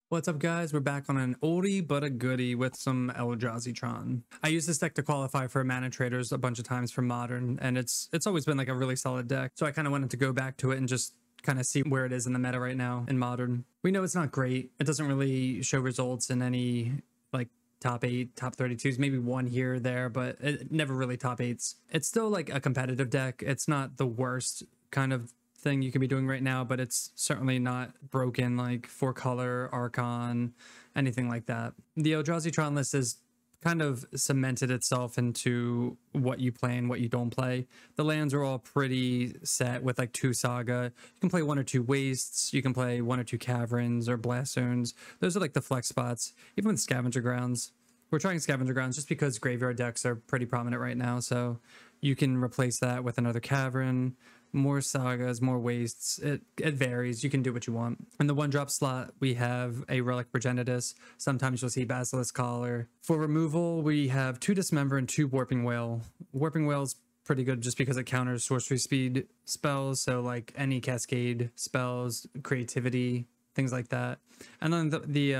What's up, guys? We're back on an oldie but a goodie with some Eldrazi Tron. I used this deck to qualify for Mana Traders a bunch of times for Modern, and it's always been like a really solid deck. So I kind of wanted to go back to it and just kind of see where it is in the meta right now in Modern. We know it's not great. It doesn't really show results in any like top 8, top 32s, maybe one here or there, but it never really top 8s. It's still like a competitive deck. It's not the worst kind of thing you could be doing right now, but it's certainly not broken like 4-color, Archon, anything like that. The Eldrazi Tron list has kind of cemented itself into what you play and what you don't play. The lands are all pretty set with like 2 Saga. You can play 1 or 2 Wastes. You can play 1 or 2 Caverns or Blast Zones. Those are like the flex spots. Even with Scavenger Grounds. We're trying Scavenger Grounds just because graveyard decks are pretty prominent right now. So you can replace that with another Cavern, more Sagas, more Wastes. It varies. You can do what you want. In the 1-drop slot, we have a Relic Progenitus. Sometimes you'll see Basilisk Collar. For removal, we have 2 Dismember and 2 Warping Wail. Warping Wail is pretty good just because it counters sorcery speed spells. So like any Cascade spells, creativity, things like that. And then the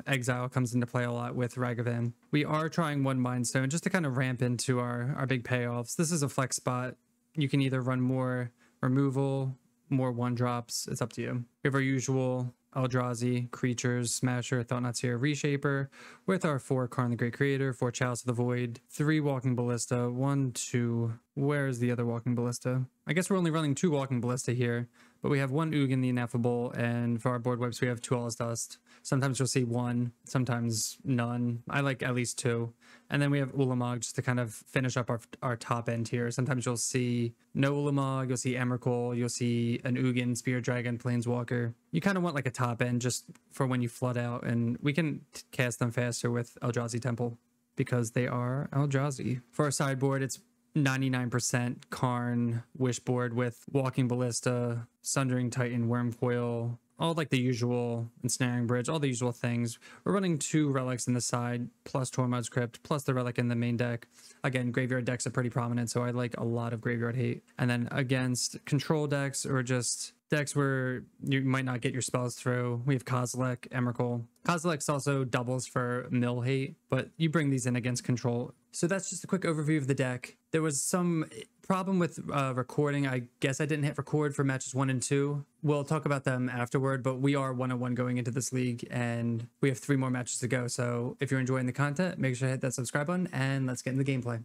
Exile comes into play a lot with Ragavan. We are trying 1 Mind Stone just to kind of ramp into our big payoffs. This is a flex spot. You can either run more removal, more 1-drops. It's up to you. We have our usual Eldrazi creatures, Smasher, Thought-Knot-Seer, Reshaper, with our 4 Karn the Great Creator, 4 Chalice of the Void, 3 Walking Ballista, 1, 2. Where's the other Walking Ballista? I guess we're only running 2 Walking Ballista here, but we have 1 Ugin the Ineffable, and for our board wipes, we have 2 All's Dust. Sometimes you'll see 1, sometimes none. I like at least 2. And then we have Ulamog just to kind of finish up our top end here. Sometimes you'll see no Ulamog, you'll see Emrakul, you'll see an Ugin, Spear Dragon, Planeswalker. You kind of want like a top end just for when you flood out, and we can cast them faster with Eldrazi Temple because they are Eldrazi. For our sideboard, it's 99% Karn Wishboard with Walking Ballista, Sundering Titan, Wormcoil, all like the usual, Ensnaring Bridge, all the usual things. We're running 2 relics in the side, plus Tormod's Crypt, plus the relic in the main deck. Again, graveyard decks are pretty prominent, so I like a lot of graveyard hate. And then against control decks or just decks where you might not get your spells through, we have Kozilek, Emrakul. Kozilek also doubles for mill hate, but you bring these in against control. So that's just a quick overview of the deck. There was some problem with recording. I guess I didn't hit record for matches 1 and 2. We'll talk about them afterward, but we are 1-1 going into this league, and we have 3 more matches to go. So if you're enjoying the content, make sure to hit that subscribe button, and let's get into the gameplay.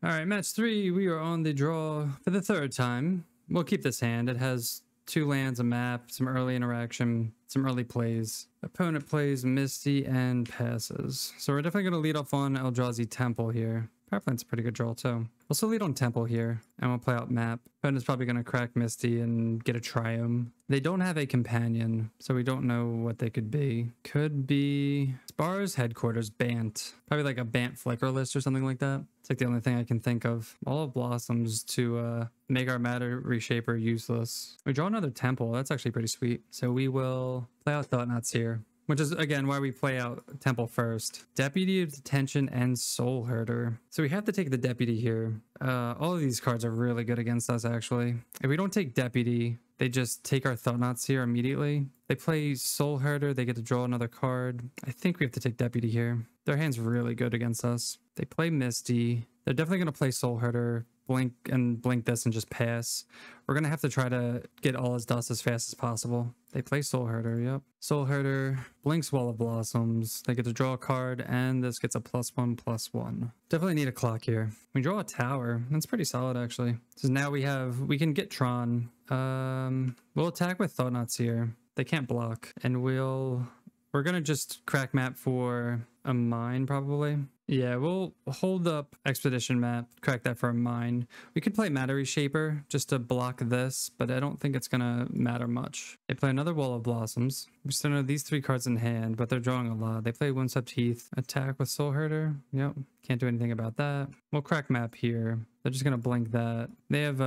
All right, match 3, we are on the draw for the 3rd time. We'll keep this hand. It has 2 lands, a map, some early interaction, some early plays. Opponent plays Misty and passes. So we're definitely going to lead off on Eldrazi Temple here. Power Plant's a pretty good draw too. We'll still lead on Temple here, and we'll play out map. Opponent's probably going to crack Misty and get a Triome. They don't have a companion, so we don't know what they could be. Could be Spar's Headquarters, Bant. Probably like a Bant Flicker list or something like that. It's like the only thing I can think of. All of Blossoms to make our Matter Reshaper useless. We draw another Temple. That's actually pretty sweet. So we will play out Thought-Knot-Seer, which is, again, why we play out Temple first. Deputy of Detention and Soul Herder. So we have to take the Deputy here. All of these cards are really good against us, actually. If we don't take Deputy, they just take our Thought-Knot-Seer immediately. They play Soul Herder, they get to draw another card. I think we have to take Deputy here. Their hand's really good against us. They play Misty. They're definitely going to play Soul Herder, blink this and just pass. We're going to have to try to get all his dust as fast as possible. They play Soul Herder, yep. Soul Herder, blinks Wall of Blossoms. They get to draw a card, and this gets a +1/+1. Definitely need a clock here. We draw a tower. That's pretty solid, actually. So now we can get Tron. We'll attack with Thought-Knot-Seer. They can't block. And we're going to just crack map for a mine, probably. Yeah, we'll hold up Expedition map, crack that for a mine. We could play Matter Reshaper just to block this, but I don't think it's gonna matter much. They play another Wall of Blossoms. We still know these 3 cards in hand, but they're drawing a lot. They play Windswept Heath, attack with Soul Herder. Yep, can't do anything about that. We'll crack map here. They're just gonna blink that. They have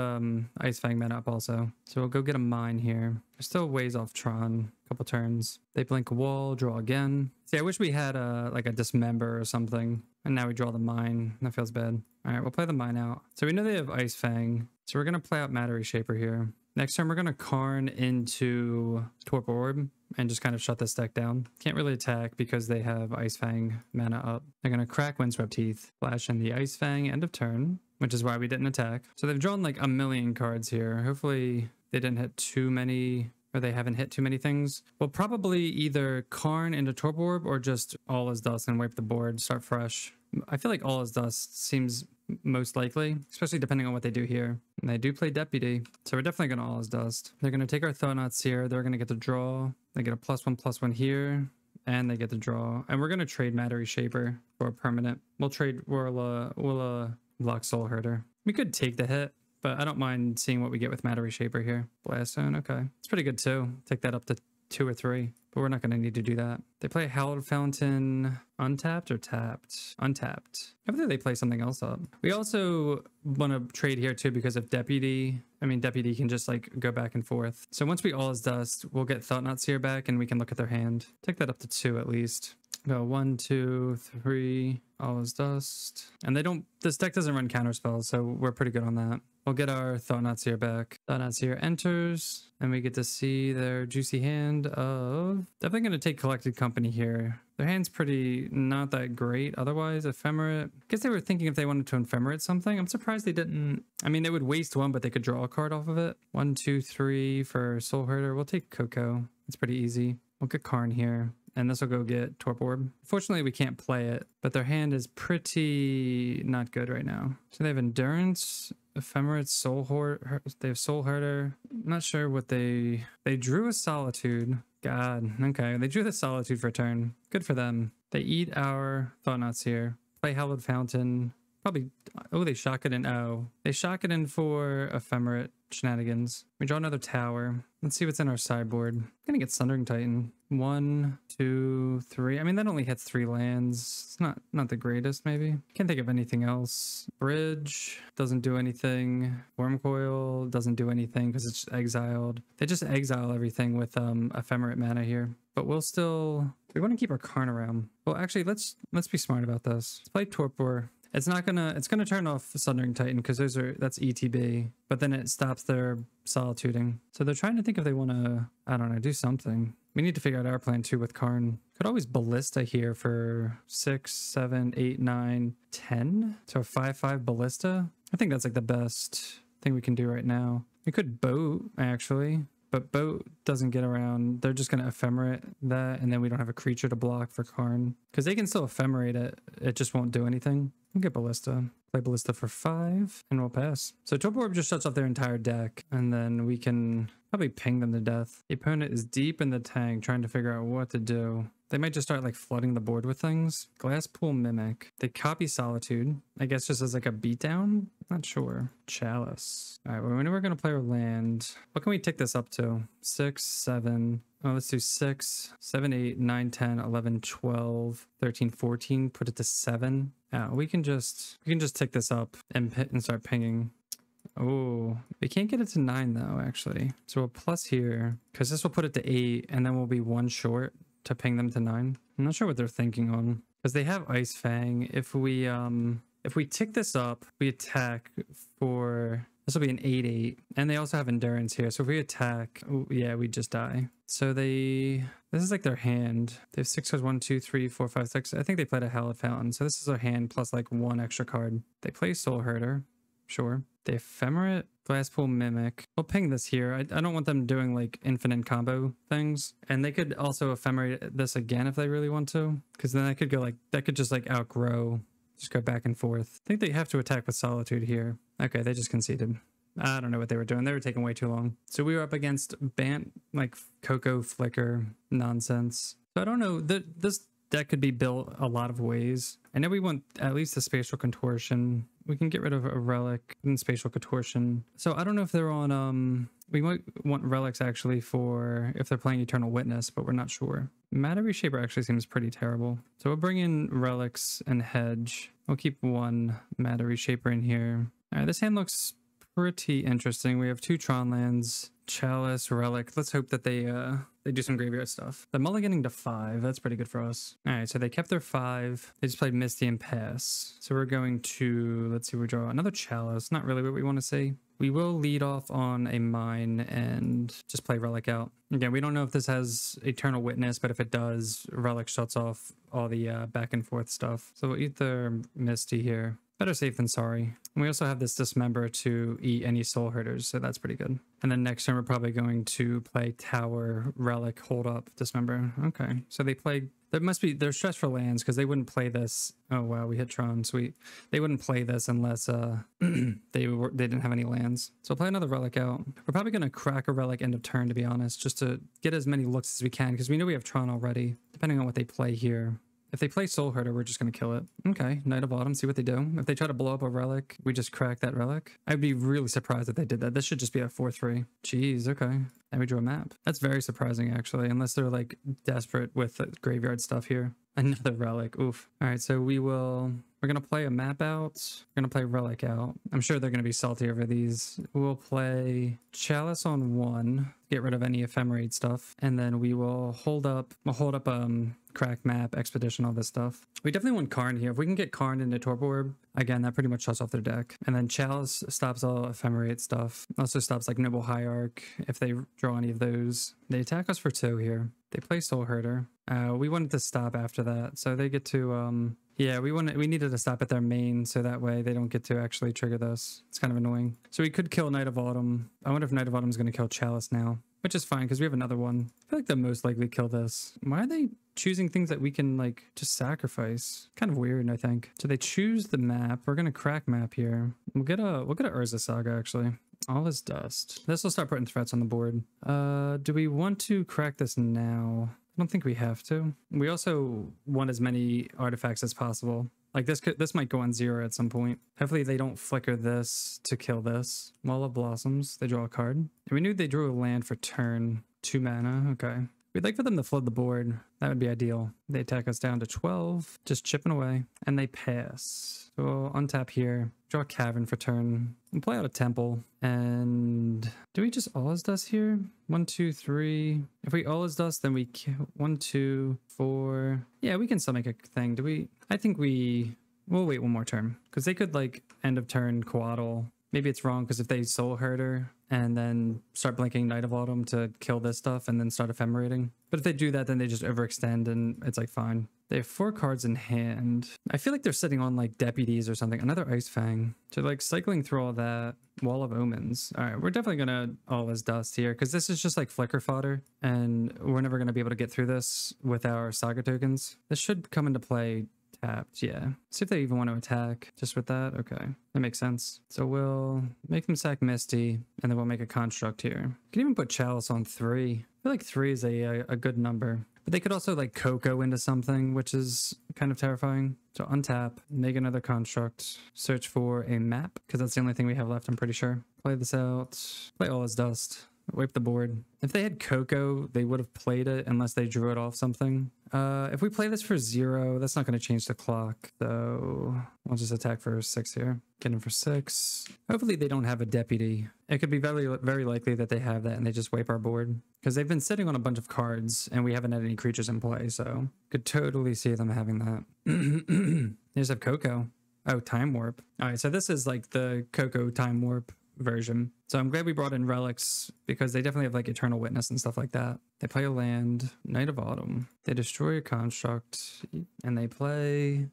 Ice Fang mana up also, so we'll go get a mine here. They're still ways off Tron. Couple turns. They blink a wall, draw again. See, I wish we had like a Dismember or something. And now we draw the mine. That feels bad. All right, we'll play the mine out. So we know they have Ice Fang. So we're going to play out Matter Reshaper here. Next turn, we're going to Karn into Torpor Orb and just kind of shut this deck down. Can't really attack because they have Ice Fang mana up. They're going to crack Windswept Teeth, flash in the Ice Fang end of turn, which is why we didn't attack. So they've drawn like a million cards here. Hopefully they didn't hit too many, or they haven't hit too many things. We'll probably either Karn into Torpor Orb or just All Is Dust and wipe the board, start fresh. I feel like All Is Dust seems most likely, especially depending on what they do here. And they do play Deputy, so we're definitely going to All Is Dust. They're going to take our Thought-Knots here. They're going to get the draw. They get a +1/+1 here, and they get the draw. And we're going to trade Matter Reshaper for a permanent. We'll trade, we'll block Soul Herder. We could take the hit, but I don't mind seeing what we get with Matter Reshaper here. Blast Zone, okay. It's pretty good too. Take that up to 2 or 3, but we're not going to need to do that. They play Hallowed Fountain untapped or tapped? Untapped. I think they play something else up. We also want to trade here too because of Deputy. I mean, Deputy can just like go back and forth. So once we All Is Dust, we'll get Thought-Knots here back and we can look at their hand. Take that up to 2 at least. Go 1, 2, 3, All Is Dust. And they don't, this deck doesn't run counter spells, so we're pretty good on that. We'll get our Thought-Knots here back. Thought-Knots here enters, and we get to see their juicy hand of... Definitely going to take Collected Company here. Their hand's pretty not that great otherwise. Ephemerate. I guess they were thinking if they wanted to Ephemerate something. I'm surprised they didn't. I mean, they would waste 1, but they could draw a card off of it. 1, 2, 3 for Soul Herder. We'll take Coco. It's pretty easy. We'll get Karn here. And this will go get Torpor Orb. Fortunately, we can't play it, but their hand is pretty not good right now. So they have Endurance, Ephemerate, Soul Herder. They have Soul Herder. I'm not sure what they drew a Solitude. God, okay. They drew the Solitude for a turn. Good for them. They eat our Thought-Knots here. Play Hallowed Fountain. Probably, oh, they shock it in. Oh, they shock it in for Ephemerate shenanigans. We draw another tower. Let's see what's in our sideboard. I'm gonna get Sundering Titan. 1, 2, 3. I mean, that only hits 3 lands. It's not the greatest, maybe. Can't think of anything else. Bridge doesn't do anything. Wormcoil doesn't do anything because it's exiled. They just exile everything with Ephemerate mana here. But we'll still, we want to keep our Karn around. Well, actually, let's be smart about this. Let's play Torpor. It's gonna turn off Sundering Titan because that's ETB, but then it stops their solituding. So they're trying to think if they want to, I don't know, do something. We need to figure out our plan too with Karn. Could always Ballista here for 6, 7, 8, 9, 10. So a 5/5 Ballista. I think that's like the best thing we can do right now. We could Boat actually, but Boat doesn't get around. They're just going to Ephemerate that, and then we don't have a creature to block for Karn. Because they can still Ephemerate it. It just won't do anything. We'll get Ballista. Play Ballista for 5, and we'll pass. So Torpor Orb just shuts off their entire deck, and then we can probably ping them to death. The opponent is deep in the tank trying to figure out what to do. They might just start like flooding the board with things. Glasspool Mimic. They copy Solitude. I guess just as like a beatdown? Not sure. Chalice. All right, well, we're going to play our land. What can we take this up to? 6, 7. Oh, let's do 6, 7, 8, 9, 10, 11, 12, 13, 14. Put it to 7. We can just take this up and start pinging. Oh, we can't get it to 9 though, actually. So we'll plus here because this will put it to 8, and then we'll be 1 short to ping them to 9. I'm not sure what they're thinking on because they have Ice Fang. If we tick this up, we attack for, this will be an 8/8, and they also have Endurance here. So if we attack, oh, yeah, we just die. So this is like their hand. They have 6 cards, 1, 2, 3, 4, 5, 6. I think they played a Hallowed Fountain. So this is their hand plus like 1 extra card. They play Soul Herder. Sure. They Ephemerate, Glasspool Mimic. We'll ping this here. I don't want them doing like infinite combo things. And they could also Ephemerate this again if they really want to. Because then I could go like, that could just like outgrow, just go back and forth. I think they have to attack with Solitude here. Okay, they just conceded. I don't know what they were doing. They were taking way too long. So we were up against Bant, like Coco Flicker nonsense. So I don't know. This deck could be built a lot of ways. I know we want at least the Spatial Contortion. We can get rid of a Relic and Spatial Contortion. So I don't know if they're on, we might want Relics actually for if they're playing Eternal Witness, but we're not sure. Matter Reshaper actually seems pretty terrible. So we'll bring in Relics and Hedge. We'll keep 1 Matter Reshaper in here. All right, this hand looks pretty interesting. We have 2 Tron lands, Chalice, Relic. Let's hope that they do some graveyard stuff. The mulliganing to 5, that's pretty good for us. All right, so they kept their 5. They just played Misty and Pass. So we're going to, let's see, we draw another Chalice. Not really what we want to see. We will lead off on a mine and just play Relic out. Again, we don't know if this has Eternal Witness, but if it does, Relic shuts off all the back and forth stuff. So we'll eat the Misty here. Better safe than sorry. And we also have this Dismember to eat any Soul Herders, so that's pretty good. And then next turn, we're probably going to play Tower, Relic, Hold Up, Dismember. Okay, so they played... They're stressed for lands because they wouldn't play this. Oh wow, we hit Tron, sweet. They wouldn't play this unless they didn't have any lands. So I'll play another Relic out. We're probably gonna crack a Relic end of turn, to be honest, just to get as many looks as we can because we know we have Tron already. Depending on what they play here. If they play Soul Herder, we're just going to kill it. Okay, Knight of Autumn, see what they do. If they try to blow up a Relic, we just crack that Relic. I'd be really surprised if they did that. This should just be a 4-3. Jeez, okay. And we drew a map. That's very surprising, actually, unless they're, like, desperate with the graveyard stuff here. Another Relic, oof. All right, so we're going to play a map out. We're going to play Relic out. I'm sure they're going to be salty over these. We'll play Chalice on 1, get rid of any ephemerate stuff. And then we will hold up crack map, expedition, all this stuff. We definitely want Karn here. If we can get Karn into Torpor Orb, again, that pretty much shuts off their deck. And then Chalice stops all ephemerate stuff. Also stops like Noble Hierarch if they draw any of those. They attack us for 2 here. They play Soul Herder. We wanted to stop after that, so they get to yeah, we needed to stop at their main so that way they don't get to actually trigger this. It's kind of annoying. So we could kill Knight of Autumn. I wonder if Knight of Autumn is going to kill Chalice now, which is fine because we have another one. I feel like they'll most likely kill this. Why are they choosing things that we can like just sacrifice? Kind of weird, I think. So they choose the map. We're going to crack map here. We'll get a Urza Saga actually. All is dust. This will start putting threats on the board. Do we want to crack this now? I don't think we have to. We also want as many artifacts as possible. Like this might go on 0 at some point. Hopefully they don't flicker this to kill this. Wall of Blossoms. They draw a card. And we knew they drew a land for turn. 2 mana. Okay. We'd like for them to flood the board. That would be ideal. They attack us down to 12, just chipping away, and they pass. So we'll untap here, draw a Cavern for turn, and play out a Temple. And do we just All is Dust here? 1, 2, 3. If we All is Dust, then we 1, 2, 4. Yeah, we can still make a thing. I think we'll wait one more turn because they could like end of turn Coatl. Maybe it's wrong because if they Soul Herder and then start blinking Knight of Autumn to kill this stuff and then start ephemerating. But if they do that, then they just overextend and it's like fine. They have 4 cards in hand. I feel like they're sitting on like Deputies or something. Another Ice Fang. So like cycling through all that. Wall of Omens. All right, we're definitely gonna All is Dust here because this is just like flicker fodder and we're never gonna be able to get through this with our Saga tokens. This should come into play tapped, yeah. See if they even want to attack just with that. Okay, that makes sense. So we'll make them sack Misty and then we'll make a construct here. We can even put Chalice on 3. I feel like 3 is a good number. But they could also like Coco into something, which is kind of terrifying. So untap, make another construct, search for a map, because that's the only thing we have left, I'm pretty sure. Play this out, play All is Dust, wipe the board. If they had Coco, they would have played it unless they drew it off something. If we play this for 0, that's not going to change the clock. So we'll just attack for 6 here. Get him for 6. Hopefully they don't have a Deputy. It could be very, very likely that they have that and they just wipe our board. Because they've been sitting on a bunch of cards and we haven't had any creatures in play. So could totally see them having that. They just have Coco. Oh, Time Warp. All right, so this is like the Coco Time Warp version. So I'm glad we brought in relics because they definitely have like Eternal Witness and stuff like that. They play a land, Knight of Autumn. They destroy a construct and they play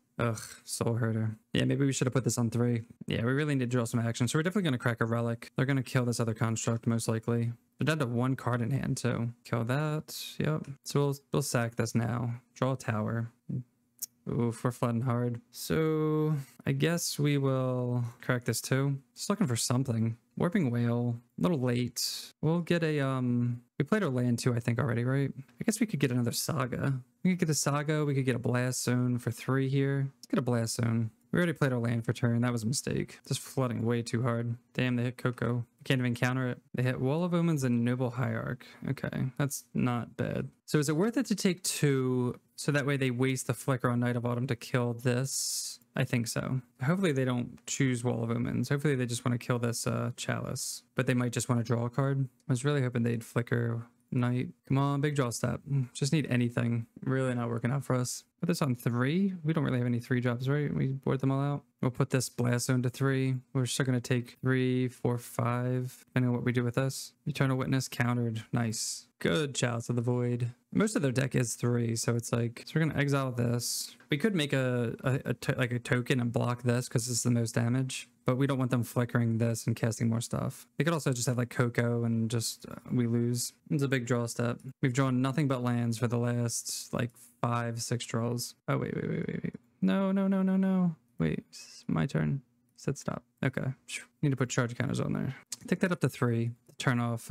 Soul Herder. Yeah, maybe we should have put this on 3. Yeah, we really need to draw some action. So we're definitely going to crack a relic. They're going to kill this other construct most likely. They're down to 1 card in hand too. Kill that. Yep. So we'll sack this now. Draw a tower. Oof, we're flooding hard. So I guess we will crack this too. Just looking for something. Warping Whale, a little late. We'll get a, we played our land too, I think already, right? I guess we could get another Saga. We could get a Saga, we could get a Blast Zone for 3 here. Let's get a Blast Zone. We already played our land for turn. That was a mistake. Just flooding way too hard. Damn, they hit Coco. Can't even counter it. They hit Wall of Omens and Noble Hierarch. Okay, that's not bad. So is it worth it to take 2 so that way they waste the Flicker on Knight of Autumn to kill this? I think so. Hopefully they don't choose Wall of Omens. Hopefully they just want to kill this Chalice. But they might just want to draw a card. I was really hoping they'd Flicker Knight. Come on, big draw step. Just need anything. Really not working out for us. Put this on 3. We don't really have any 3-drops, right? We board them all out. We'll put this blast zone to 3. We're still going to take 3, 4, 5, depending on what we do with this. Eternal Witness countered. Nice. Good. Chalice of the Void. Most of their deck is 3, so it's like, so we're going to exile this. We could make a token and block this because this is the most damage, but we don't want them flickering this and casting more stuff. They could also just have like Coco and just we lose. It's a big draw step. We've drawn nothing but lands for the last like 5, 6 draws. Oh, wait. No. Wait, it's my turn. Said stop. Okay. Need to put charge counters on there. Take that up to 3. Turn off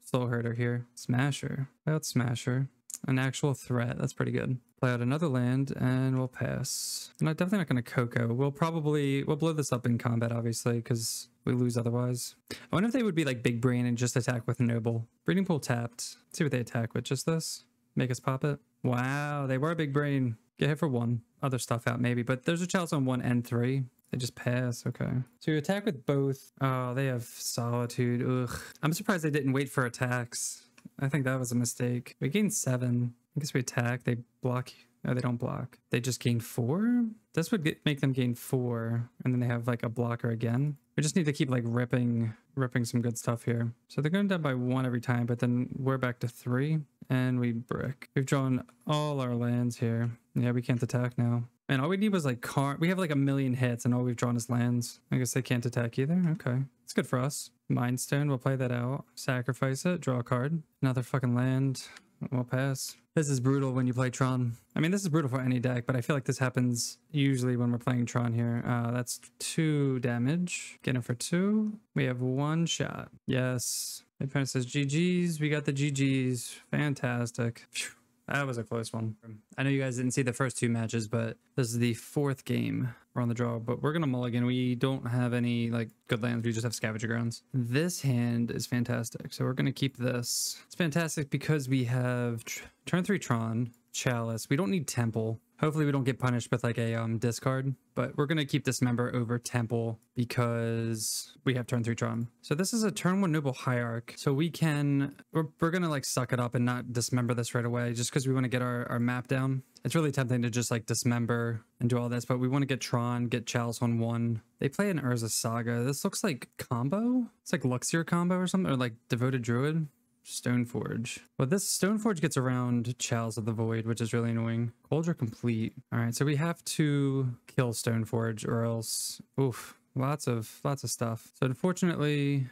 Soul Herder here. Smasher. Play out Smasher. An actual threat. That's pretty good. Play out another land and we'll pass. I'm definitely not going to Coco. We'll blow this up in combat, obviously, because we lose otherwise. I wonder if they would be like big brain and just attack with Noble. Breeding Pool tapped. Let's see what they attack with. Just this. Make us pop it. Wow, they were big brain. Get hit for 1. Other stuff out maybe, but there's a chalice on 1 and 3. They just pass. Okay. So you attack with both. Oh, they have Solitude. Ugh. I'm surprised they didn't wait for attacks. I think that was a mistake. We gained 7. I guess we attack. They block. No, they don't block. They just gain 4. This would make them gain 4. And then they have like a blocker again. We just need to keep like ripping some good stuff here. So they're going down by 1 every time, but then we're back to 3 and we brick. We've drawn all our lands here. Yeah, we can't attack now. And all we need was like we have like a million hits and all we've drawn is lands. I guess they can't attack either. Okay. It's good for us. Mind Stone, we'll play that out. Sacrifice it, draw a card. Another fucking land. We'll pass. This is brutal when you play Tron. I mean, this is brutal for any deck, but I feel like this happens usually when we're playing Tron here. That's 2 damage. Get it for 2. We have 1 shot. Yes. My parent says GG's. We got the GG's. Fantastic. Phew. That was a close one. I know you guys didn't see the first 2 matches, but this is the 4th game. We're on the draw, but we're going to mulligan. We don't have any like good lands. We just have Scavenger Grounds. This hand is fantastic. So we're going to keep this. It's fantastic because we have turn 3 Tron, Chalice. We don't need Temple. Hopefully we don't get punished with like a discard, but we're going to keep Dismember over Temple because we have turn 3 Tron. So this is a turn 1 Noble Hierarch. So we're going to like suck it up and not Dismember this right away just because we want to get our map down. It's really tempting to just like Dismember and do all this, but we want to get Tron, get Chalice on 1. They play an Urza Saga. This looks like combo. It's like Luxior combo or something, or like Devoted Druid. Stoneforge. Well, this Stoneforge gets around Chalice of the Void, which is really annoying. Cauldron complete. All right, so we have to kill Stoneforge or else, oof, lots of stuff. So unfortunately,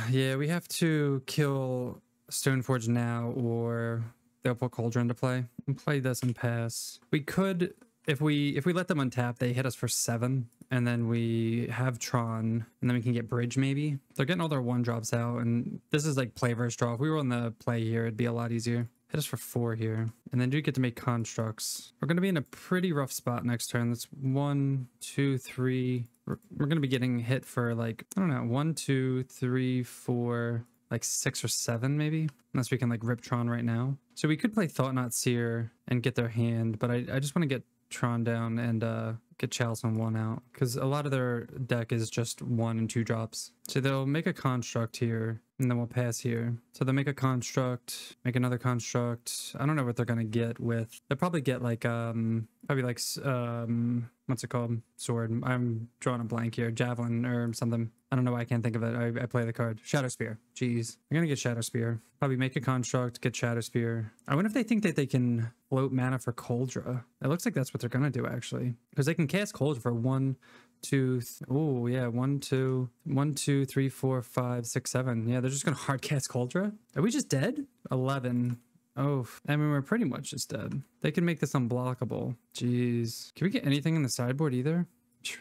yeah, we have to kill Stoneforge now or they'll put Cauldron to play. And play this and pass. We could, if we let them untap, they hit us for 7. And then we have Tron, and then we can get Bridge maybe. They're getting all their 1-drops out, and this is like play versus draw. If we were on the play here, it'd be a lot easier. Hit us for 4 here. And then do get to make constructs. We're going to be in a pretty rough spot next turn. That's 1, 2, 3. We're going to be getting hit for like, I don't know, 1, 2, 3, 4, like 6 or 7 maybe. Unless we can like rip Tron right now. So we could play Thought-Knot Seer and get their hand, but I just want to get Tron down and get Chalice on 1 out because a lot of their deck is just 1 and 2 drops. So they'll make a construct here and then we'll pass here. So they'll make a construct, make another construct. I don't know what they're gonna get with. They'll probably get like probably like what's it called? Sword. I'm drawing a blank here. Javelin or something. I don't know why I can't think of it. I play the card. Shadow Spear. Jeez. I'm gonna get Shadow Spear. Probably make a construct, get Shadow Spear. I wonder if they think that they can float mana for Coldra. It looks like that's what they're gonna do actually. Because they can cast Coldra for 1, 2, oh yeah, 1, 2, 1, 2, 3, 4, 5, 6, 7. Yeah, they're just gonna hard cast Coldra. Are we just dead? 11. Oh, I mean, we're pretty much just dead. They can make this unblockable. Jeez. Can we get anything in the sideboard either?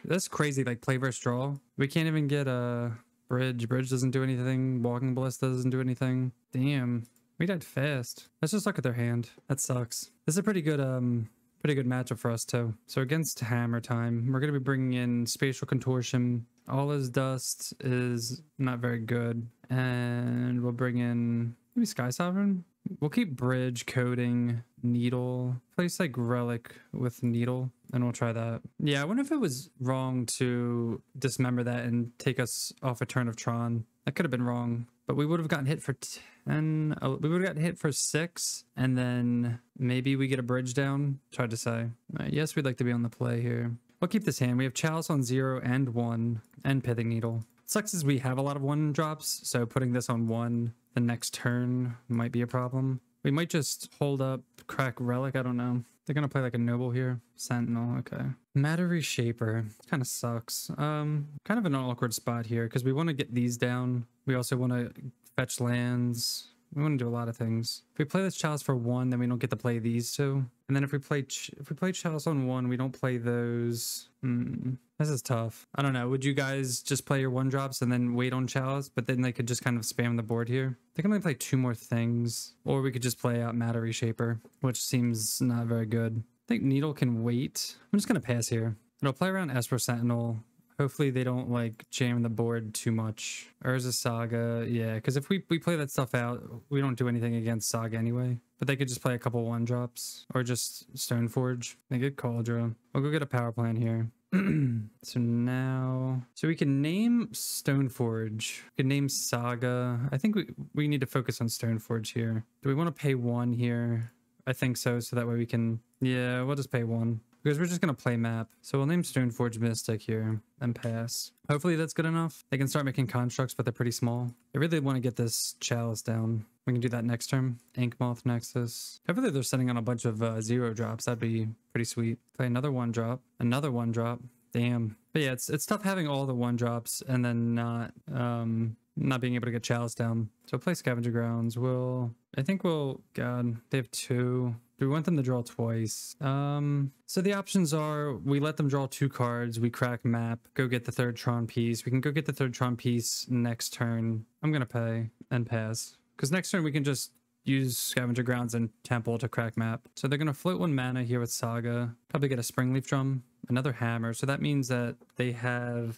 That's crazy, like play versus draw. We can't even get a Bridge. Bridge doesn't do anything. Walking Ballista doesn't do anything. Damn. We died fast. Let's just look at their hand. That sucks. This is a pretty good matchup for us too. So against Hammer Time, we're going to be bringing in Spatial Contortion. All His Dust is not very good. And we'll bring in maybe Sky Sovereign. We'll keep Bridge, Coding, Needle. Place like Relic with Needle, and we'll try that. Yeah, I wonder if it was wrong to dismember that and take us off a turn of Tron. That could have been wrong, but we would have gotten hit for And we would have got hit for 6, and then maybe we get a bridge down. It's hard to say. Yes, we'd like to be on the play here. We'll keep this hand. We have Chalice on 0 and 1, and Pithing Needle. Sucks is we have a lot of 1 drops, so putting this on 1 the next turn might be a problem. We might just hold up, crack Relic, I don't know. They're gonna play like a Noble here. Sentinel, okay. Matter Reshaper, kind of sucks. Kind of an awkward spot here, because we want to get these down. We also want to fetch lands. We want to do a lot of things. If we play this Chalice for 1, then we don't get to play these 2. And then if we play Chalice on 1, we don't play those. This is tough. I don't know. Would you guys just play your 1 drops and then wait on Chalice? But then they could just kind of spam the board here. They can only play 2 more things. Or we could just play out Matter Reshaper, which seems not very good. I think Needle can wait. I'm just going to pass here. And I'll play around Esper Sentinel. Hopefully they don't like jam the board too much. Urza Saga, yeah, because if we play that stuff out, we don't do anything against Saga anyway. But they could just play a couple 1 drops or just Stoneforge. They get Cauldron. I'll go get a power plan here. So we can name Stoneforge. We can name Saga. I think we need to focus on Stoneforge here. Do we want to pay 1 here? I think so that way we can, yeah, we'll just pay 1. Because we're just going to play map. So we'll name Stoneforge Mystic here and pass. Hopefully that's good enough. They can start making constructs, but they're pretty small. I really want to get this Chalice down. We can do that next turn. Inkmoth Nexus. Hopefully they're setting on a bunch of 0 drops. That'd be pretty sweet. Play another 1 drop. Another 1 drop. Damn. But yeah, it's tough having all the 1 drops and then not being able to get Chalice down. So play Scavenger Grounds. God, they have 2. Do we want them to draw twice? So the options are we let them draw 2 cards, we crack map, go get the 3rd Tron piece. We can go get the 3rd Tron piece next turn. I'm gonna pay and pass. Because next turn we can just use Scavenger Grounds and Temple to crack map. So they're gonna float 1 mana here with Saga. Probably get a Springleaf Drum, another Hammer. So that means that they have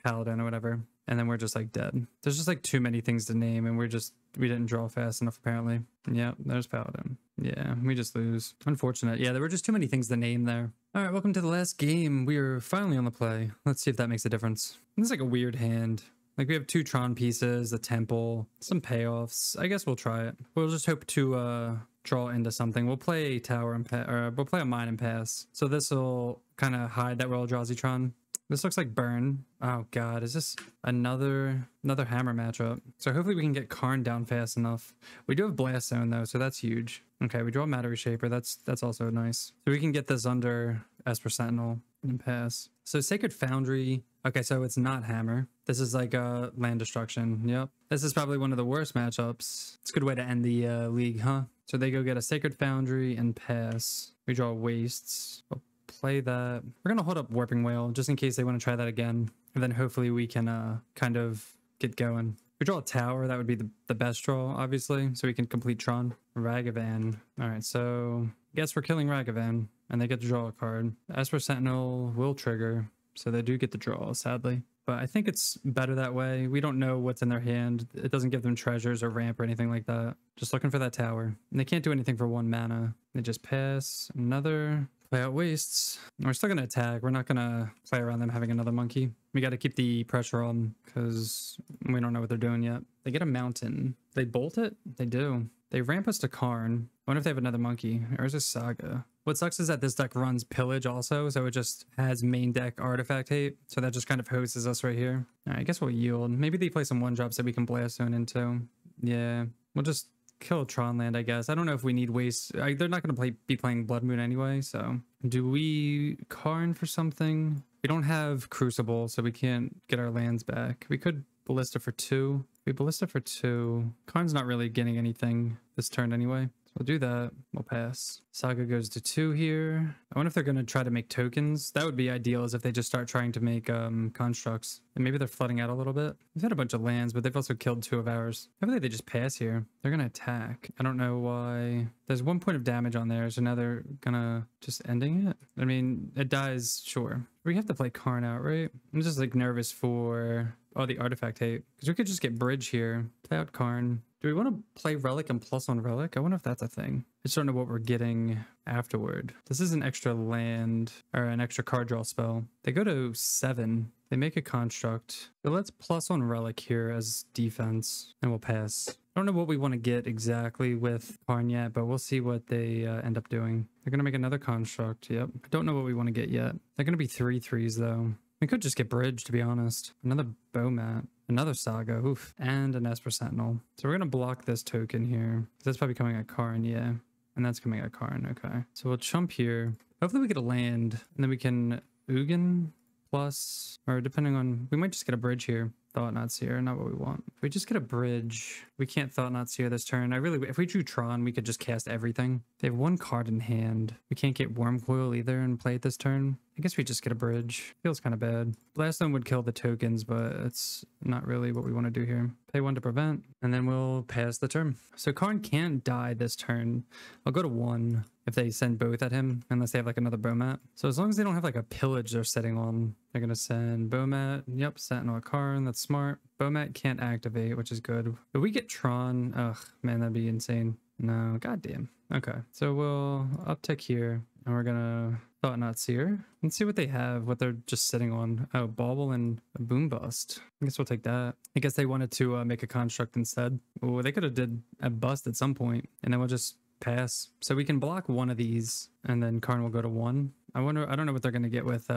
Paladin or whatever. And then we're just like dead. There's just like too many things to name and we didn't draw fast enough apparently. Yeah, there's Paladin. Yeah, we just lose. Unfortunate. Yeah, there were just too many things to name there. All right, welcome to the last game. We are finally on the play. Let's see if that makes a difference. This is like a weird hand. Like we have 2 Tron pieces, the Temple, some payoffs. I guess we'll try it. We'll just hope to draw into something. We'll play a tower and we'll play a mine and pass. So this will kind of hide that we're Eldrazi Tron. This looks like burn. Oh god, is this another hammer matchup? So hopefully we can get Karn down fast enough. We do have Blast Zone though, so that's huge. Okay, we draw Matter Reshaper. That's also nice. So we can get this under Esper Sentinel and pass. So Sacred Foundry. Okay, so it's not hammer. This is like a land destruction. Yep. This is probably one of the worst matchups. It's a good way to end the league, huh? So they go get a Sacred Foundry and pass. We draw Wastes. Play that. We're gonna hold up Warping Whale just in case they want to try that again, and then hopefully we can kind of get going. If we draw a tower, that would be the best draw, obviously, so we can complete Tron. Ragavan. All right, so guess we're killing Ragavan, and they get to draw a card. Esper Sentinel will trigger, so they do get the draw, sadly. But I think it's better that way. We don't know what's in their hand. It doesn't give them treasures or ramp or anything like that. Just looking for that tower. And they can't do anything for 1 mana. They just pass. Another. Play out Wastes. We're still going to attack. We're not going to play around them having another monkey. We got to keep the pressure on because we don't know what they're doing yet. They get a mountain. They bolt it? They do. They ramp us to Karn. I wonder if they have another monkey. Or is this Saga? What sucks is that this deck runs Pillage also, so it just has main deck Artifact Hate. So that just kind of hoses us right here. All right, I guess we'll yield. Maybe they play some 1-drops that we can Blast Zone into. Yeah, we'll just kill Tron land, I guess. I don't know if we need Waste. They're not going to be playing Blood Moon anyway, so. Do we Karn for something? We don't have Crucible, so we can't get our lands back. We could Ballista for 2. We Ballista for 2. Karn's not really getting anything this turn anyway. So we'll do that. We'll pass. Saga goes to 2 here. I wonder if they're going to try to make tokens. That would be ideal, is if they just start trying to make constructs. And maybe they're flooding out a little bit. We've had a bunch of lands, but they've also killed 2 of ours. Hopefully they just pass here. They're going to attack. I don't know why. There's 1 point of damage on there, so now they're going to just ending it. I mean, it dies, sure. We have to play Karn out, right? I'm just like nervous for the Artifact Hate. Because we could just get Bridge here. Play out Karn. Do we want to play Relic and plus on Relic? I wonder if that's a thing. I just don't know what we're getting afterward. This is an extra land or an extra card draw spell. They go to 7. They make a construct. But let's plus on Relic here as defense and we'll pass. I don't know what we want to get exactly with Karn yet, but we'll see what they end up doing. They're going to make another construct. Yep. I don't know what we want to get yet. They're going to be 3/3s though. We could just get bridge, to be honest. Another bow mat, another saga, oof, and an Esper Sentinel. So we're going to block this token here. That's probably coming at Karn, yeah. And that's coming at Karn, okay. So we'll chump here. Hopefully we get a land, and then we can Ugin plus, or depending on, we might just get a bridge here. Thought Not Seer, not what we want. If we just get a bridge, we can't Thought Not Seer this turn. If we drew Tron, we could just cast everything. They have one card in hand. We can't get Worm Coil either and play it this turn. I guess we just get a bridge. Feels kind of bad. Blaststone would kill the tokens, but it's not really what we want to do here. Pay 1 to prevent, and then we'll pass the turn. So Karn can't die this turn. I'll go to 1 if they send both at him, unless they have like another Bowmat. So as long as they don't have like a pillage they're sitting on, they're going to send Bowmat. Yep, Sentinel at Karn. That's smart. Bowmat can't activate, which is good. If we get Tron, ugh, man, that'd be insane. No, goddamn. Okay, so we'll uptick here, and we're gonna Thought Not Seer. Let's see what they have, what they're just sitting on. Oh, Bauble and a Boom Bust. I guess we'll take that. I guess they wanted to make a construct instead. Oh, they could have did a bust at some point, and then we'll just pass. So we can block one of these, and then Karn will go to 1. I don't know what they're gonna get with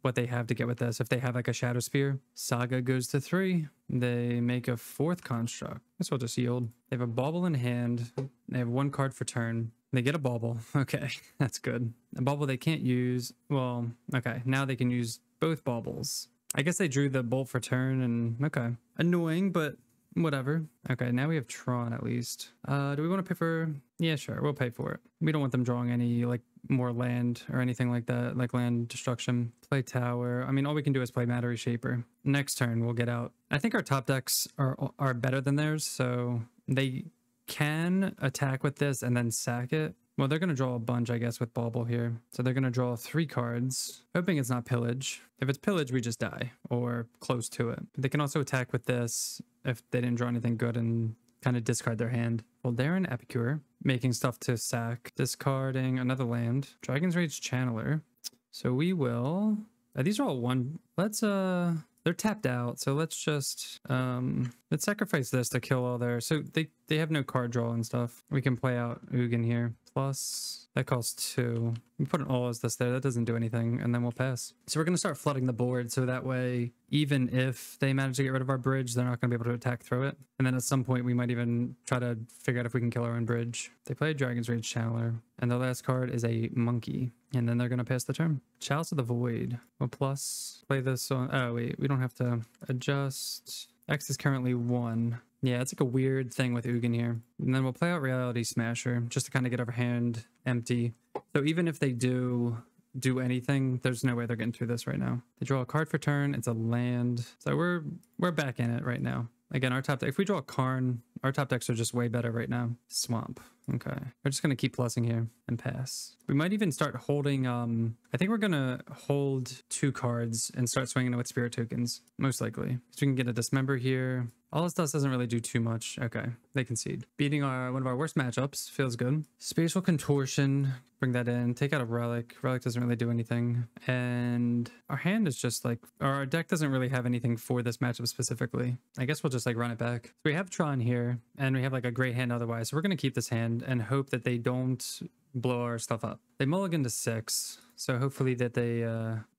what they have to get with this. If they have like a Shadow Spear, Saga goes to 3. They make a 4th construct. I guess we'll just yield. They have a Bauble in hand. They have 1 card for turn. They get a Bauble. Okay, that's good. A Bauble they can't use. Well, okay, now they can use both Baubles. I guess they drew the Bolt for turn, and okay. Annoying, but whatever. Okay, now we have Tron at least. Do we want to pay for... Yeah, sure, we'll pay for it. We don't want them drawing any like more land or anything like that, like land destruction. Play Tower. I mean, all we can do is play Matter Reshaper. Next turn, we'll get out. I think our top decks are better than theirs, so they can attack with this and then sack it. Well, they're going to draw a bunch, I guess, with Bauble here. So they're going to draw 3 cards, hoping it's not Pillage. If it's Pillage, we just die, or close to it. They can also attack with this if they didn't draw anything good and kind of discard their hand. Well, they're an Epicure, making stuff to sack, discarding another land. Dragon's Rage Channeler. So we will... these are all one... Let's... They're tapped out, so let's just let's sacrifice this to kill all their... So they have no card draw and stuff. We can play out Ugin here. Plus, that costs 2. We put an all as this there. That doesn't do anything, and then we'll pass. So we're going to start flooding the board, so that way, even if they manage to get rid of our bridge, they're not going to be able to attack through it. And then at some point, we might even try to figure out if we can kill our own bridge. They play Dragon's Rage Channeler, and the last card is a Monkey. And then they're going to pass the turn. Chalice of the Void. Well, plus, play this on... Oh, wait, we don't have to adjust. X is currently 1. Yeah, it's like a weird thing with Ugin here. And then we'll play out Reality Smasher just to kind of get our hand empty. So even if they do anything, there's no way they're getting through this right now. They draw a card for turn. It's a land. So we're back in it right now. Again, our top deck, if we draw a Karn, our top decks are just way better right now. Swamp. Okay. We're just going to keep plussing here and pass. We might even start holding, I think we're going to hold 2 cards and start swinging it with Spirit Tokens, most likely. So we can get a Dismember here. All this stuff doesn't really do too much. Okay, they concede. Beating one of our worst matchups feels good. Spatial Contortion, bring that in. Take out a Relic. Relic doesn't really do anything. And our hand is just like, or our deck doesn't really have anything for this matchup specifically. I guess we'll just like run it back. So we have Tron here, and we have like a great hand otherwise. So we're going to keep this hand and hope that they don't blow our stuff up. They mulligan to 6. So hopefully that they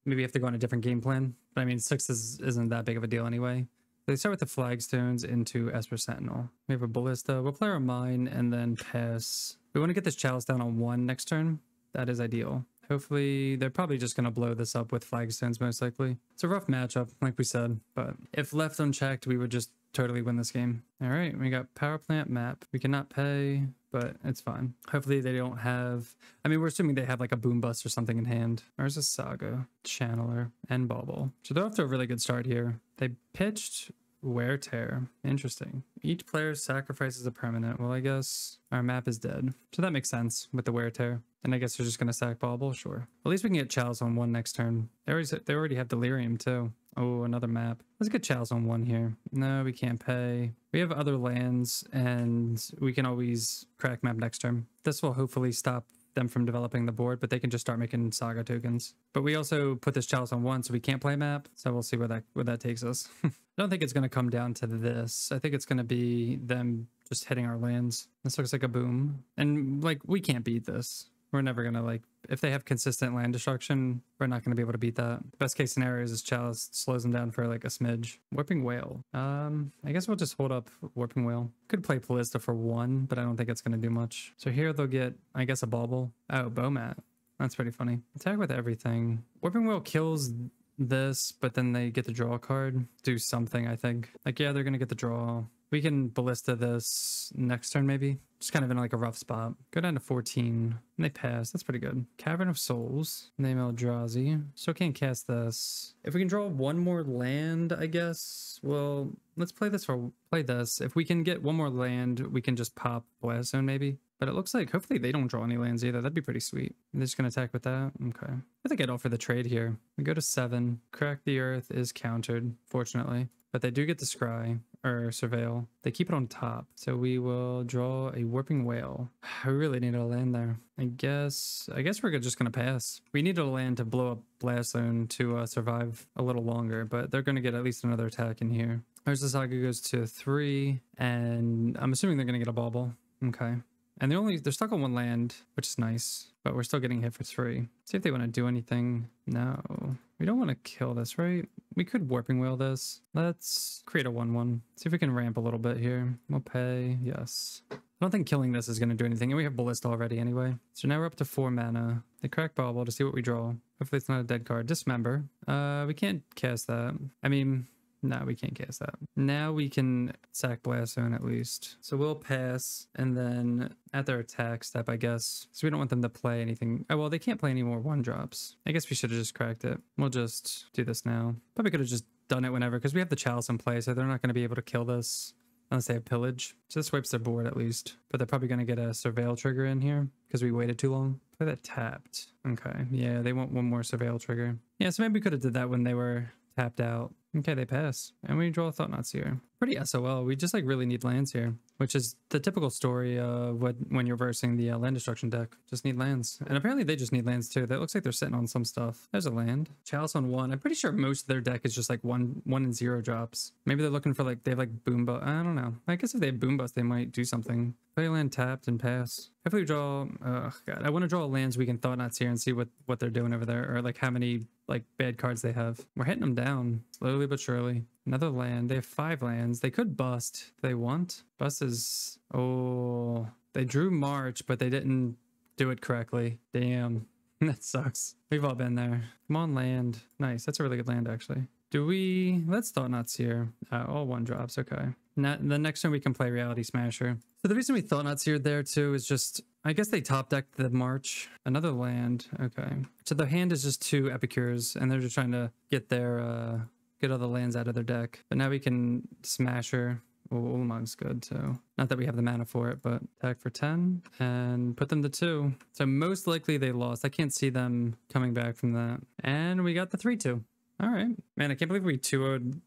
maybe have to go on a different game plan. But I mean, 6 isn't that big of a deal anyway. They start with the Flagstones into Esper Sentinel. We have a Ballista. We'll play our Mine and then pass. We want to get this Chalice down on 1 next turn. That is ideal. Hopefully, they're probably just going to blow this up with Flagstones most likely. It's a rough matchup, like we said, but if left unchecked, we would just totally win this game. All right, we got Power Plant map. We cannot pay, but it's fine. Hopefully they don't have... I mean, we're assuming they have like a Boom Bust or something in hand. There's a Saga, Channeler, and Bauble. So they're off to a really good start here. They pitched Wear Tear. Interesting. Each player sacrifices a permanent. Well, I guess our map is dead. So that makes sense with the Wear Tear. And I guess they're just going to sack Bauble? Sure. At least we can get Chalice on 1 next turn. They already have Delirium too. Oh, another map. Let's get Chalice on 1 here. No, we can't pay. We have other lands, and we can always crack map next turn. This will hopefully stop them from developing the board, but they can just start making Saga tokens. But we also put this Chalice on 1, so we can't play map. So we'll see where that takes us. I don't think it's going to come down to this. I think it's going to be them just hitting our lands. This looks like a boom. And like, we can't beat this. We're never gonna like, if they have consistent land destruction, we're not gonna be able to beat that. Best case scenario is Chalice slows them down for like a smidge. Warping Whale. I guess we'll just hold up Warping Whale. Could play Ballista for 1, but I don't think it's gonna do much. So here they'll get, I guess, a bauble. Oh, Bowmat. That's pretty funny. Attack with everything. Warping Whale kills this, but then they get the draw a card. Do something, I think. Like, yeah, they're gonna get the draw. We can Ballista this next turn, maybe. Just kind of in like a rough spot. Go down to 14. And they pass. That's pretty good. Cavern of Souls. Name Eldrazi. Still can't cast this. If we can draw one more land, I guess. Well, let's play this. If we can get one more land, we can just pop Blast Zone, maybe. But it looks like hopefully they don't draw any lands either. That'd be pretty sweet. They're just going to attack with that. Okay. I think I'd offer the trade here. We go to 7. Crack the Earth is countered, fortunately. But they do get the Scry, or Surveil. They keep it on top. So we will draw a Warping Whale. I really need a land there. I guess we're just going to pass. We need a land to blow up Blast Zone to survive a little longer, but they're going to get at least another attack in here. There's the Saga goes to 3, and I'm assuming they're going to get a bauble. Okay. And they're stuck on 1 land, which is nice, but we're still getting hit for 3. See if they want to do anything. No, we don't want to kill this, right? We could Warping Whale this. Let's create a 1/1. See if we can ramp a little bit here. We'll pay. Yes. I don't think killing this is going to do anything. And we have Ballista already anyway. So now we're up to 4 mana. They crack Bauble to see what we draw. Hopefully it's not a dead card. Dismember. We can't cast that. I mean... No, we can't cast that. Now we can sack Blast Zone at least. So we'll pass, and then at their attack step, I guess. So we don't want them to play anything. Oh, well, they can't play any more 1-drops. I guess we should have just cracked it. We'll just do this now. Probably could have just done it whenever, because we have the Chalice in play, so they're not going to be able to kill this unless they have Pillage. So this wipes their board at least. But they're probably going to get a Surveil trigger in here, because we waited too long. Play that tapped. Okay, yeah, they want one more Surveil trigger. Yeah, so maybe we could have did that when they were tapped out. Okay, they pass. And we draw a Thought-Knot Seer. Pretty SOL. We just like really need lands here, which is the typical story of when you're versing the land destruction deck. Just need lands. And apparently they just need lands too. That looks like they're sitting on some stuff. There's a land. Chalice on 1. I'm pretty sure most of their deck is just like 1 and 0 drops. Maybe they're looking for like, they have like Boom Bust. I don't know. I guess if they have Boom Bust, they might do something. Play land tapped and pass. If we draw, oh god, I want to draw lands we can Thought-Knot Seer and see what they're doing over there, or like how many like bad cards they have. We're hitting them down slowly but surely. Another land. They have 5 lands. They could bust if they want. Bust is, oh, they drew March, but they didn't do it correctly. Damn, that sucks. We've all been there. Come on, land. Nice. That's a really good land, actually. Let's Thought-Knot Seer. All 1-drops. Okay. Now, the next one we can play Reality Smasher. So the reason we Thought-Knot Seer there too is just, I guess they top decked the March. Another land. Okay. So the hand is just 2 Epicures, and they're just trying to get their, get all the lands out of their deck. But now we can Smasher. Oh, Ulamog's good too. Not that we have the mana for it, but attack for 10 and put them to 2. So most likely they lost. I can't see them coming back from that. And we got the 3/2. All right. Man, I can't believe we 2-0'd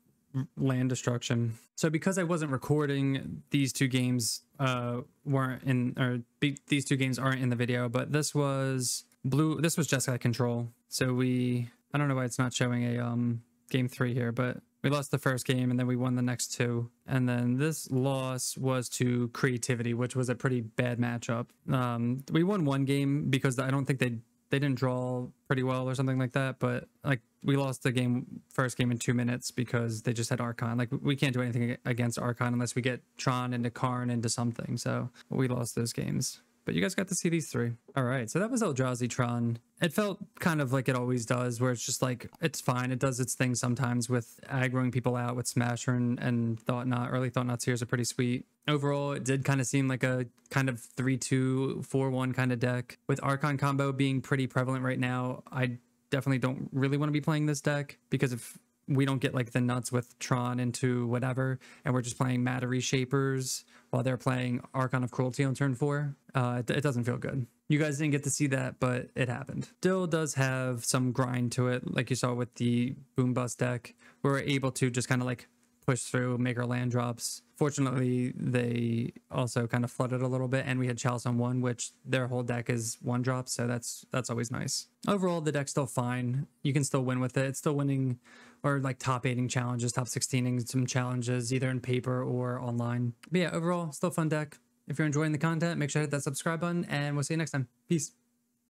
land destruction. So because I wasn't recording, these 2 games these 2 games aren't in the video, but this was Jeskai Control. So I don't know why it's not showing a game 3 here, but we lost the first game and then we won the next 2. And then this loss was to Creativity, which was a pretty bad matchup. We won 1 game because I don't think they didn't draw pretty well or something like that, but like we lost the first game in 2 minutes because they just had Archon. Like we can't do anything against Archon unless we get Tron into Karn into something. So we lost those games. But you guys got to see these 3. All right, so that was Eldrazi Tron. It felt kind of like it always does, where it's just like, it's fine. It does its thing sometimes with aggroing people out with Smasher and Thought-Knot. Early Thought-Knot Seers are pretty sweet. Overall, it did kind of seem like a kind of 3-2, 4-1 kind of deck. With Archon Combo being pretty prevalent right now, I definitely don't really want to be playing this deck, because if we don't get like the nuts with Tron into whatever, and we're just playing Matter Reshapers while they're playing Archon of Cruelty on turn 4, it doesn't feel good. You guys didn't get to see that, but it happened. Still does have some grind to it, like you saw with the Boom Bust deck. We're able to just kind of like push through, make our land drops. Fortunately, they also kind of flooded a little bit, and we had Chalice on 1, which their whole deck is 1 drop, so that's always nice. Overall, the deck's still fine. You can still win with it. It's still winning, or like top 8ing challenges, top 16ing some challenges, either in paper or online. But yeah, overall, still fun deck. If you're enjoying the content, make sure to hit that subscribe button, and we'll see you next time. Peace.